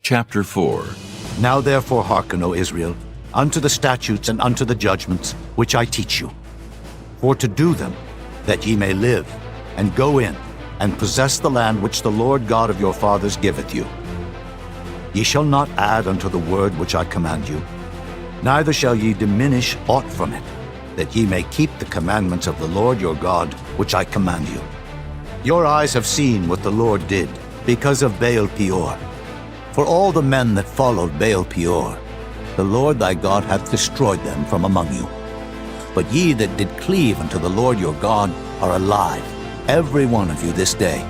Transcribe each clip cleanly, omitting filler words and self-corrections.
Chapter 4. Now therefore hearken, O Israel, unto the statutes and unto the judgments which I teach you, for to do them, that ye may live, and go in, and possess the land which the Lord God of your fathers giveth you. Ye shall not add unto the word which I command you, neither shall ye diminish aught from it, that ye may keep the commandments of the Lord your God which I command you. Your eyes have seen what the Lord did because of Baal Peor. For all the men that followed Baal Peor, the Lord thy God hath destroyed them from among you. But ye that did cleave unto the Lord your God are alive, every one of you this day.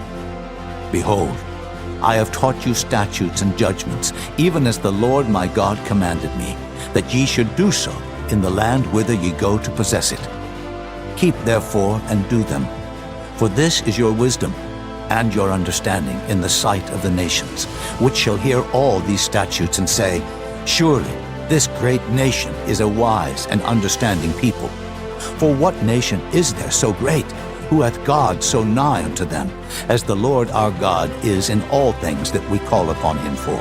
Behold, I have taught you statutes and judgments, even as the Lord my God commanded me, that ye should do so in the land whither ye go to possess it. Keep therefore and do them, for this is your wisdom and your understanding in the sight of the nations, which shall hear all these statutes and say, Surely this great nation is a wise and understanding people. For what nation is there so great, who hath God so nigh unto them, as the Lord our God is in all things that we call upon him for?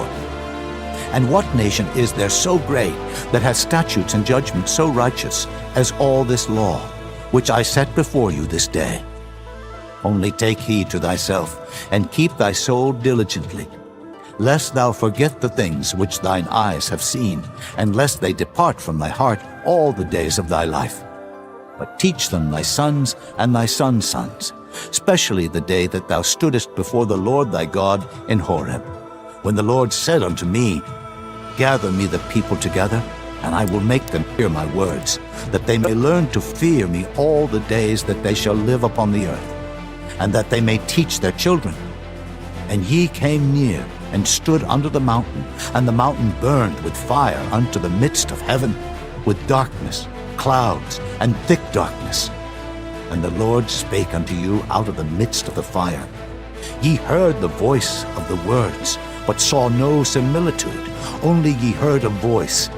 And what nation is there so great, that hath statutes and judgments so righteous, as all this law, which I set before you this day? Only take heed to thyself, and keep thy soul diligently, lest thou forget the things which thine eyes have seen, and lest they depart from thy heart all the days of thy life. But teach them thy sons and thy sons' sons, especially the day that thou stoodest before the Lord thy God in Horeb, when the Lord said unto me, Gather me the people together, and I will make them hear my words, that they may learn to fear me all the days that they shall live upon the earth, and that they may teach their children. And ye came near, and stood under the mountain, and the mountain burned with fire unto the midst of heaven, with darkness, clouds, and thick darkness. And the Lord spake unto you out of the midst of the fire. Ye heard the voice of the words, but saw no similitude, only ye heard a voice.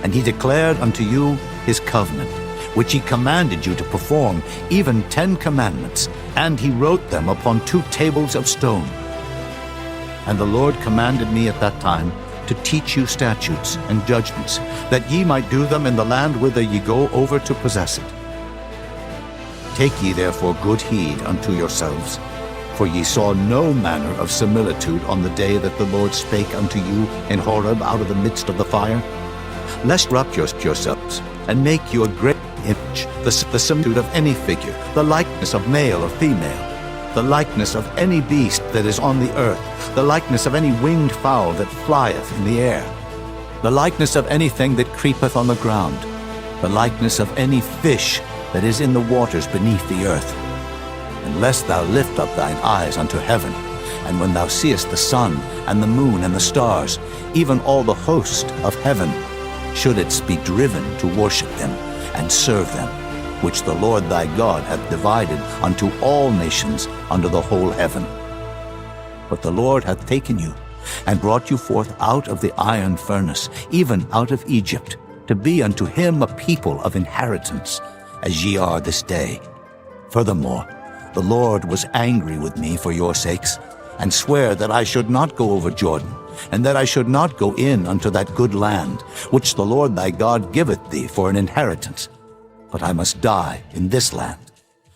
And he declared unto you his covenant, which he commanded you to perform, even 10 commandments, and he wrote them upon 2 tables of stone. And the Lord commanded me at that time to teach you statutes and judgments, that ye might do them in the land whither ye go over to possess it. Take ye therefore good heed unto yourselves, for ye saw no manner of similitude on the day that the Lord spake unto you in Horeb out of the midst of the fire, lest corrupt yourselves, and make you a great image, the similitude of any figure, the likeness of male or female, the likeness of any beast that is on the earth, the likeness of any winged fowl that flieth in the air, the likeness of anything that creepeth on the ground, the likeness of any fish that is in the waters beneath the earth. And lest thou lift up thine eyes unto heaven, and when thou seest the sun and the moon and the stars, even all the host of heaven, shouldest be driven to worship them and serve them, which the Lord thy God hath divided unto all nations under the whole heaven. But the Lord hath taken you, and brought you forth out of the iron furnace, even out of Egypt, to be unto him a people of inheritance, as ye are this day. Furthermore, the Lord was angry with me for your sakes, and sware that I should not go over Jordan, and that I should not go in unto that good land, which the Lord thy God giveth thee for an inheritance. But I must die in this land.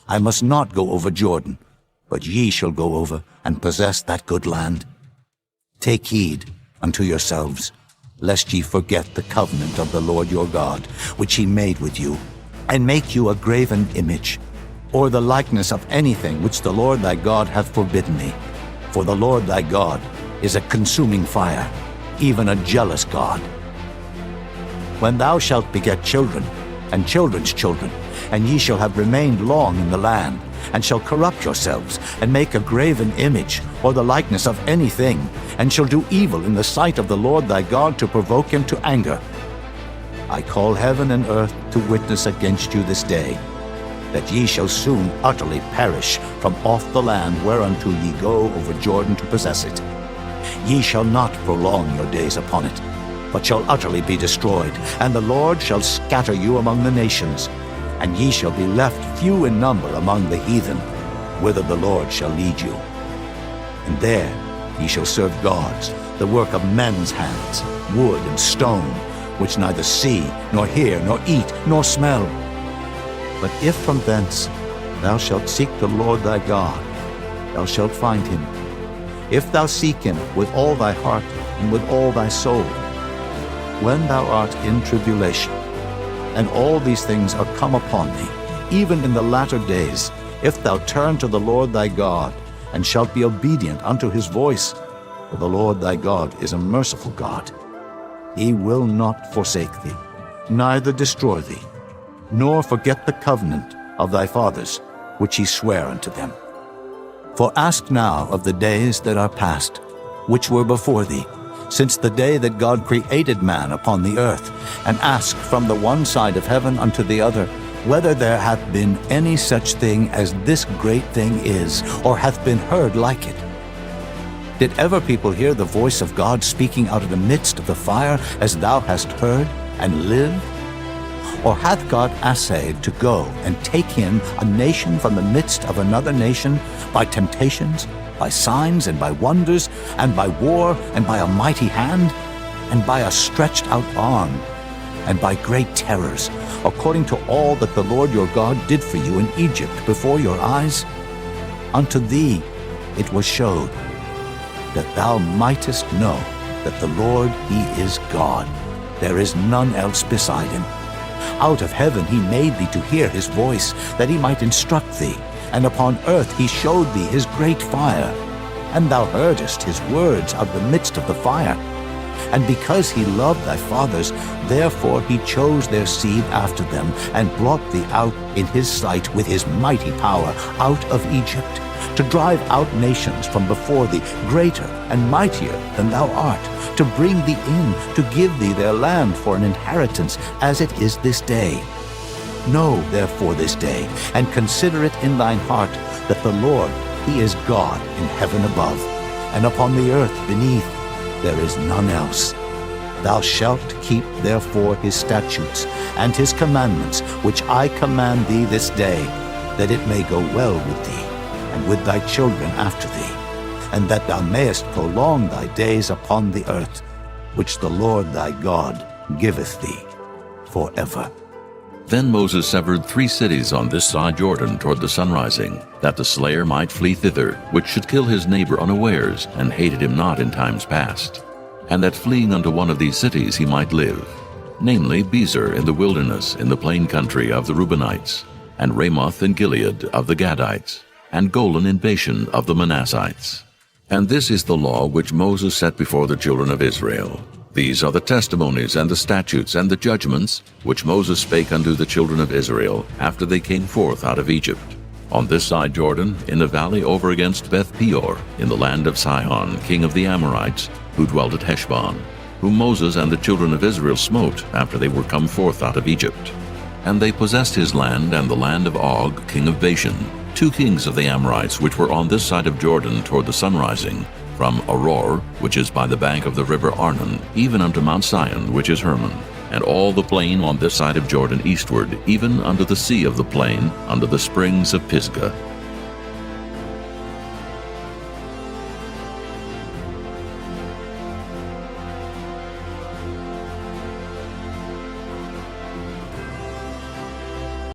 I must not go over Jordan, but ye shall go over and possess that good land. Take heed unto yourselves, lest ye forget the covenant of the Lord your God, which he made with you, and make you a graven image, or the likeness of anything which the Lord thy God hath forbidden thee. For the Lord thy God is a consuming fire, even a jealous God. When thou shalt beget children, and children's children, and ye shall have remained long in the land, and shall corrupt yourselves, and make a graven image, or the likeness of anything, and shall do evil in the sight of the Lord thy God to provoke him to anger, I call heaven and earth to witness against you this day, that ye shall soon utterly perish from off the land whereunto ye go over Jordan to possess it. Ye shall not prolong your days upon it, but shall utterly be destroyed, and the Lord shall scatter you among the nations, and ye shall be left few in number among the heathen, whither the Lord shall lead you. And there ye shall serve gods, the work of men's hands, wood and stone, which neither see, nor hear, nor eat, nor smell. But if from thence thou shalt seek the Lord thy God, thou shalt find him, if thou seek him with all thy heart and with all thy soul. When thou art in tribulation, and all these things are come upon thee, even in the latter days, if thou turn to the Lord thy God, and shalt be obedient unto his voice, for the Lord thy God is a merciful God. He will not forsake thee, neither destroy thee, nor forget the covenant of thy fathers, which he sware unto them. For ask now of the days that are past, which were before thee, since the day that God created man upon the earth, and ask from the one side of heaven unto the other, whether there hath been any such thing as this great thing is, or hath been heard like it. Did ever people hear the voice of God speaking out of the midst of the fire, as thou hast heard, and live? Or hath God essayed to go and take him a nation from the midst of another nation, by temptations, by signs, and by wonders, and by war, and by a mighty hand, and by a stretched out arm, and by great terrors, according to all that the Lord your God did for you in Egypt before your eyes? Unto thee it was showed, that thou mightest know that the Lord he is God, there is none else beside him. Out of heaven he made thee to hear his voice, that he might instruct thee, and upon earth he showed thee his great fire, and thou heardest his words out of the midst of the fire. And because he loved thy fathers, therefore he chose their seed after them, and brought thee out in his sight with his mighty power out of Egypt, to drive out nations from before thee, greater and mightier than thou art, to bring thee in, to give thee their land for an inheritance, as it is this day. Know therefore this day, and consider it in thine heart, that the Lord, he is God in heaven above, and upon the earth beneath there is none else. Thou shalt keep therefore his statutes and his commandments, which I command thee this day, that it may go well with thee, and with thy children after thee, and that thou mayest prolong thy days upon the earth, which the Lord thy God giveth thee forever. Then Moses severed 3 cities on this side Jordan toward the sunrising, that the slayer might flee thither, which should kill his neighbor unawares, and hated him not in times past, and that fleeing unto one of these cities he might live, namely Bezer in the wilderness in the plain country of the Reubenites, and Ramoth in Gilead of the Gadites, and Golan in Bashan of the Manassites. And this is the law which Moses set before the children of Israel. These are the testimonies and the statutes and the judgments which Moses spake unto the children of Israel after they came forth out of Egypt, on this side Jordan, in the valley over against Baal Peor, in the land of Sihon, king of the Amorites, who dwelt at Heshbon, whom Moses and the children of Israel smote after they were come forth out of Egypt. And they possessed his land and the land of Og, king of Bashan, 2 kings of the Amorites which were on this side of Jordan toward the sunrising, from Aroer, which is by the bank of the river Arnon, even unto Mount Sion, which is Hermon, and all the plain on this side of Jordan eastward, even unto the sea of the plain, unto the springs of Pisgah.